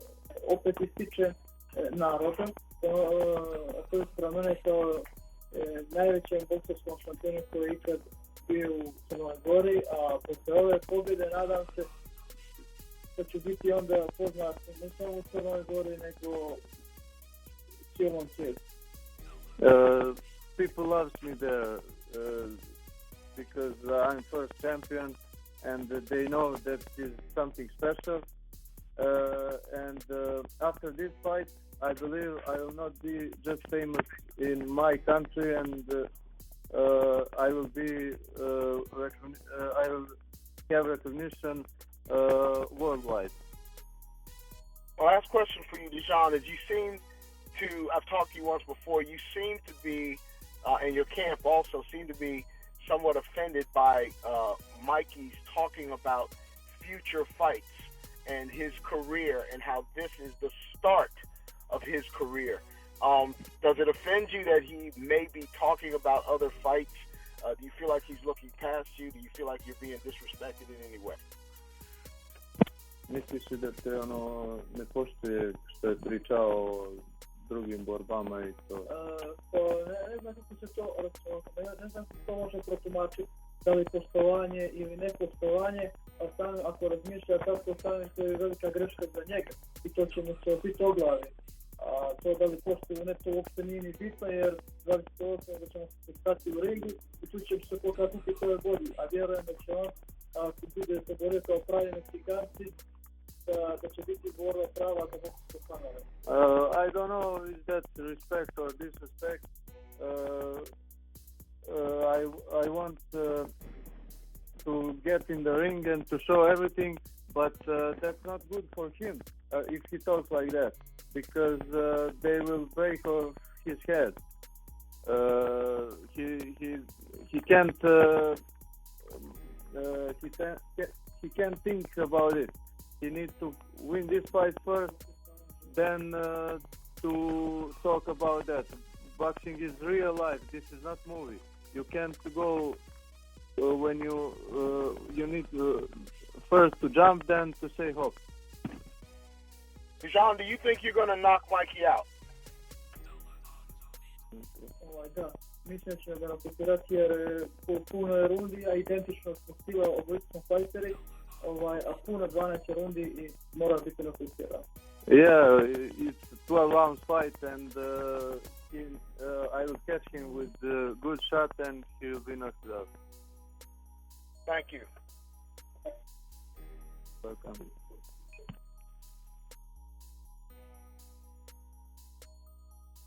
Speaker 14: opet ističe naroda, to je prema mene kao najvećem bokserskom šampionu koji je ikad bio u Crnoj Gori, a posle ove pobjede nadam se da će biti onda poznat ne samo u Crnoj Gori, nego cijelom svijetu.
Speaker 15: People loves me there because I'm first champion and they know that is something special. And after this fight, I believe I will not be just famous in my country, and I will be I will have recognition worldwide.
Speaker 10: Last question for you, Dejan, is you seem to, I've talked to you once before, you seem to be, and your camp also seem to be somewhat offended by Mikey's talking about future fights and his career and how this is the start of his career. Does it offend you that he may be talking about other fights? Do you feel like he's looking past you? Do you feel like you're being disrespected in any way?
Speaker 15: misliš li da te ne poštuje što je pričao o drugim borbama i to?
Speaker 14: Ne znam kako se to ne znam kako to može protumačiti, da li poštovanje ili nepoštovanje, a sam ako razmišlja kako stane, to je velika greška za njega i to će mu se biti oglavi. A to da li poštuje ili ne, to uopšte nije ni bitno, jer zavisi to osnovno da ćemo se stati u ringu i tu će se pokazati koje bolji, a vjerujem da će on, ako bude se borio kao pravi Meksikanci, da će biti borba prava za boksovske fanove.
Speaker 15: I don't know is that respect or disrespect. I want to get in the ring and to show everything, but that's not good for him if he talks like that, because they will break off his head. He can't he can't think about it. He needs to win this fight first, then to talk about that. Boxing is real life. This is not movie. You can't go when you need first to jump, then to say hop.
Speaker 10: Dejan, do you think you're going to knock Mikey out?
Speaker 14: Da, mislim će da napokirati jer po punoj rundi, a identično smo stila obojica smo fajteri, a puno 12 rundi i mora biti napokiran.
Speaker 15: Yeah, it's a 12 rounds fight, and I will catch him with a good shot, and he will be knocked out.
Speaker 10: Thank you.
Speaker 15: Welcome.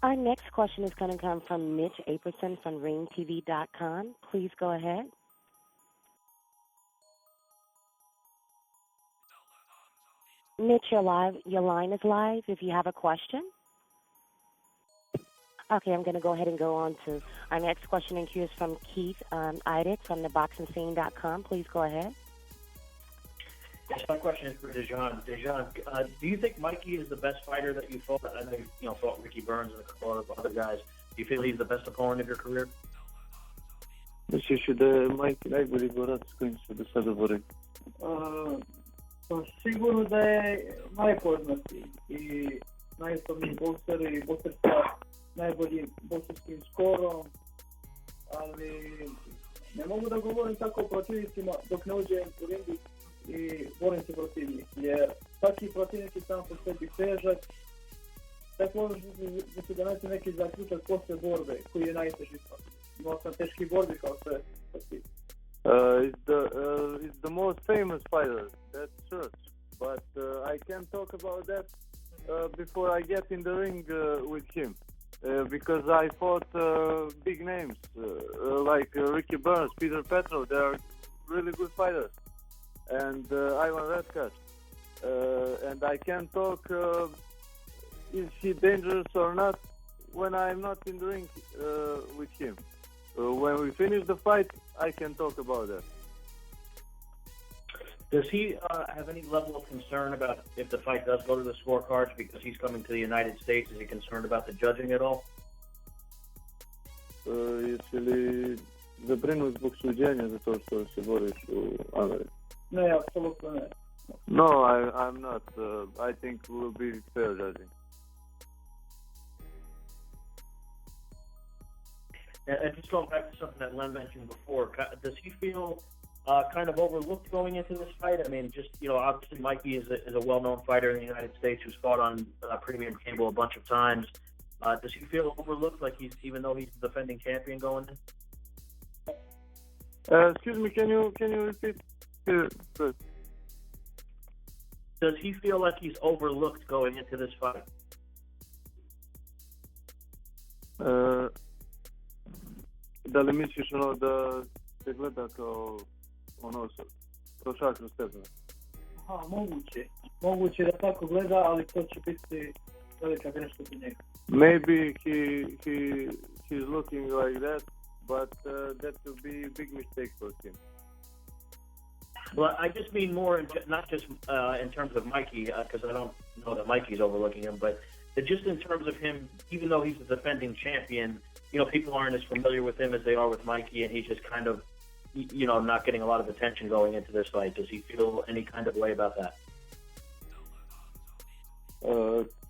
Speaker 1: Our next question is going to come from Mitch Aperson from RingTV.com. Please go ahead. Mitch, you're live. Your line is live if you have a question. Okay, I'm going to go ahead and go on to our next question in queue is from Keith Idix from ThaBoxingScene.com. Please go ahead.
Speaker 6: Yes, my question is for Dejan. Dejan, do you think Mikey is the best fighter that you fought? I know you fought Ricky Burns and a couple of other guys. Do you feel he's the best opponent of your career?
Speaker 15: Misliš da je Mikey najbolji borac s kojim se do sada bori?
Speaker 14: Sigurno da je najpoznatiji i najslavniji bokser i bokser sa najboljim bokserskim skorom, ali ne mogu da govorim tako o protivnicima dok ne uđem u ringu i borim se protiv njih, jer svaki protivnik je sam po sebi težak, tako možeš da se donese neki zaključak posle borbe koji je najteži protiv. Imao sam teški borbi kao sve protiv.
Speaker 15: He's the most famous fighter, that's true. But I can't talk about that before I get in the ring with him. Because I fought big names like Ricky Burns, Peter Petrov. They are really good fighters. And Ivan Redkac. And I can't talk is he dangerous or not when I'm not in the ring with him. When we finish the fight, I can talk about that.
Speaker 6: Does he have any level of concern about if the fight does go to the scorecards because he's coming to the United States? Is he concerned about the judging at all?
Speaker 15: Jesi li zabrinut zbog suđenja za to što se boriš u Americi?
Speaker 14: Ne, apsolutno ne.
Speaker 15: No, I'm not. I think we'll be fair judging.
Speaker 6: And just going back to something that Len mentioned before, does he feel kind of overlooked going into this fight? I mean, just, obviously Mikey is a well-known fighter in the United States who's fought on premium cable a bunch of times. Does he feel overlooked, like even though he's the defending champion going in?
Speaker 15: Excuse me, can you repeat?
Speaker 6: Does he feel like he's overlooked going into this fight?
Speaker 15: Da li misliš da se gleda kao prošao kroz tebe?
Speaker 14: Moguće da tako gleda, ali to će biti velika greška za njega.
Speaker 15: Maybe he's looking like that, but that will be a big mistake for him.
Speaker 6: Well, I just mean more, not just in terms of Mikey, because I don't know that Mikey's overlooking him, but just in terms of him, even though he's the defending champion, people aren't as familiar with him as they are with Mikey, and he's just kind of, not getting a lot of attention going into this fight. Does he feel any kind of way about that?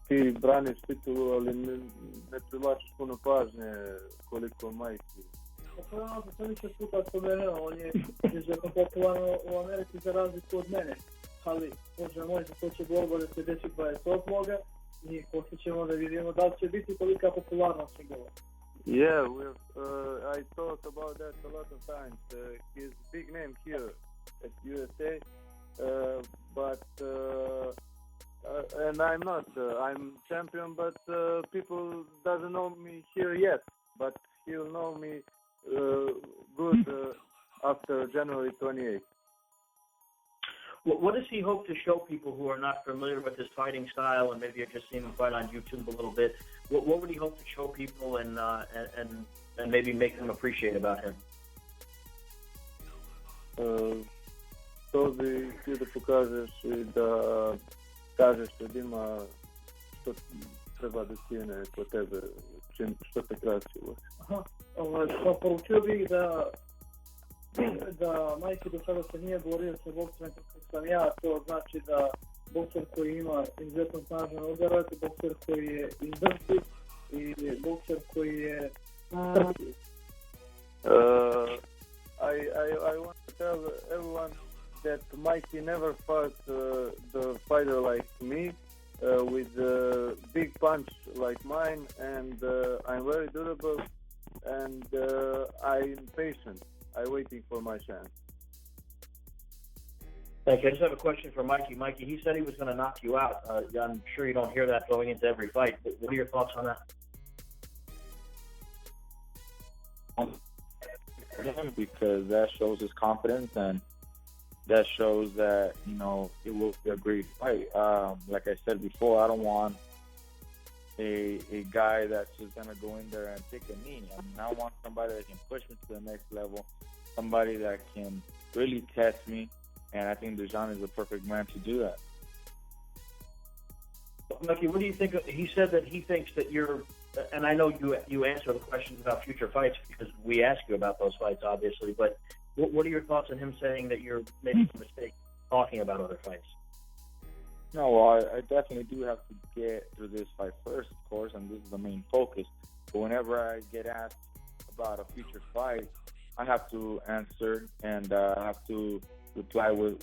Speaker 15: ti braniš titulu, ali ne privlačiš puno pažnje koliko Mikey.
Speaker 14: Pa ono što sam više puta spomenuo, on je izuzetno popularan u Americi za razliku od mene. Ali, Bože moj, to će borba da se desi 28. I poslije ćemo da vidimo da li će biti tolika popularnost njegova.
Speaker 15: Yeah, I thought about that a lot of times. He's a big name here at USA, and I'm not. I'm champion, but people doesn't know me here yet. But he'll know me good after January 28th.
Speaker 6: What does he hope to show people who are not familiar with his fighting style and maybe have just seen him fight on YouTube a little bit? What would he hope to show people and maybe make them appreciate about him?
Speaker 15: To bi htio da pokažeš i da kažeš ljudima što treba da cijene kod tebe, što te krasi.
Speaker 14: Poručio bih da Mikey do sada se nije borio sa bokserom kako sam ja, to znači da bokser koji ima izuzetno snažan udarac, bokser koji je izdrživ i bokser koji je trpljiv.
Speaker 15: I want to tell everyone that Mikey never fought the fighter like me with a big punch like mine, and I'm very durable and I'm patient. I'm waiting for my chance.
Speaker 6: Thank you. I just have a question for Mikey. Mikey, he said he was going to knock you out. I'm sure you don't hear that going into every fight. What are your thoughts on that?
Speaker 13: Because that shows his confidence and that shows that, it will be a great fight. Like I said before, I don't want a guy that's just going to go in there and take a knee. I want somebody that can push me to the next level, somebody that can really test me, and I think Dejan is the perfect man to do that.
Speaker 6: Mikey, what do you think? He said that he thinks that you're, and I know you answer the questions about future fights because we ask you about those fights, obviously, but what are your thoughts on him saying that you're making a mistake talking about other fights?
Speaker 13: No, well, I definitely do have to get through this fight first, of course, and this is the main focus. But whenever I get asked about a future fight, I have to answer and I have to reply with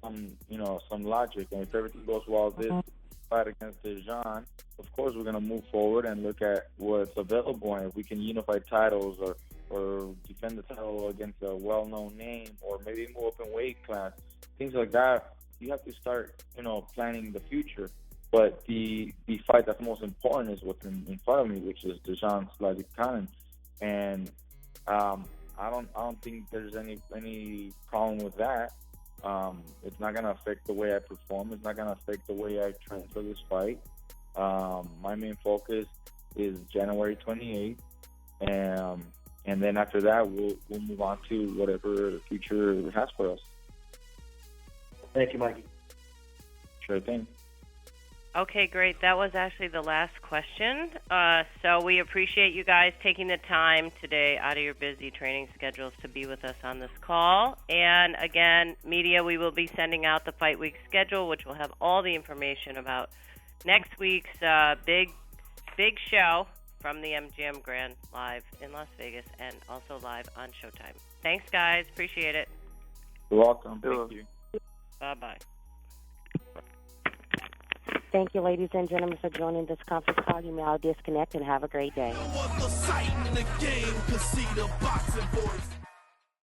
Speaker 13: some logic. And if everything goes well this fight against Dejan, of course we're going to move forward and look at what's available and if we can unify titles or defend the title against a well-known name or maybe move up in weight class, things like that. You have to start, planning the future. But the fight that's most important is what's in front of me, which is Dejan Zlaticanin. And I don't think there's any problem with that. It's not gonna affect the way I perform. It's not gonna affect the way I train for this fight. My main focus is January 28th, and then after that we'll move on to whatever the future has for us.
Speaker 6: Thank you, Mikey.
Speaker 13: Sure thing.
Speaker 2: Okay, great. That was actually the last question. So we appreciate you guys taking the time today out of your busy training schedules to be with us on this call. And again, media, we will be sending out the Fight Week schedule, which will have all the information about next week's big show from the MGM Grand live in Las Vegas and also live on Showtime. Thanks, guys. Appreciate it.
Speaker 13: You're welcome. Thank you.
Speaker 2: Bye-bye.
Speaker 1: Thank you, ladies and gentlemen, for joining this conference call. You may all disconnect and have a great day.
Speaker 16: No other sight in the game could see the boxing voice.